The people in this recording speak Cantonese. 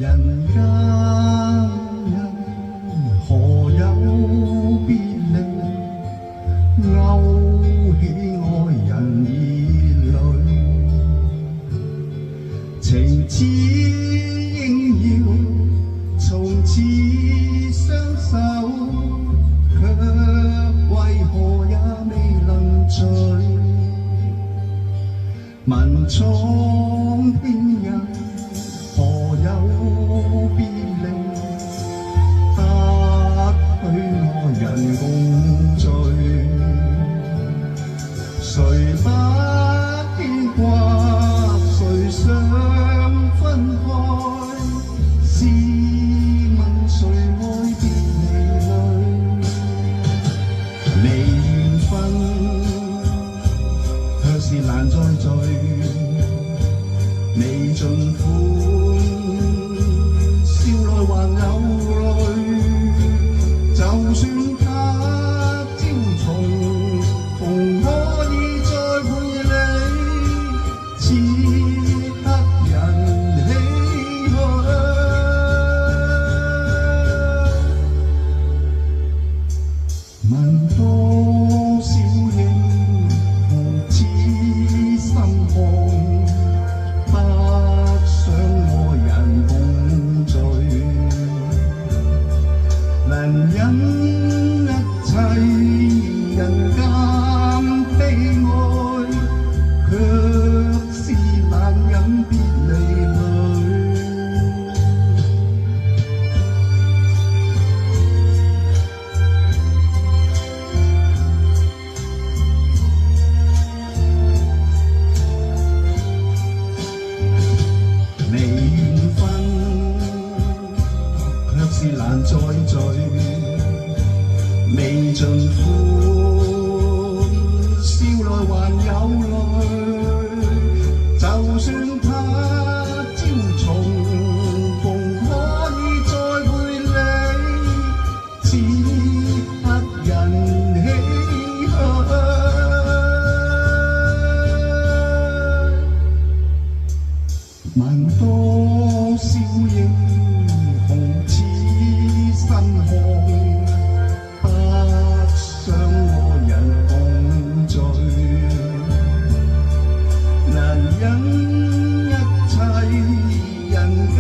人間人何有別離，勾起愛人熱淚，情只應要從此相守，卻為何也未能聚。問蒼天人何有別離，不許愛人共聚，誰不牽掛，誰想分開，試問誰愛別離淚，離緣分卻是難再聚，未盡歡，笑來還有淚。就算他朝重逢，可以再會你，此刻人唏噓。問多少英雄此心漢，不想愛人共聚，能忍一切人間悲哀，卻是難忍別離淚。離緣分卻是難再聚，未盡歡，笑來還有淚。就算他朝重逢，可以再會你，此刻人唏噓。問多少英雄此心漢，不想愛人共聚，能忍一切人間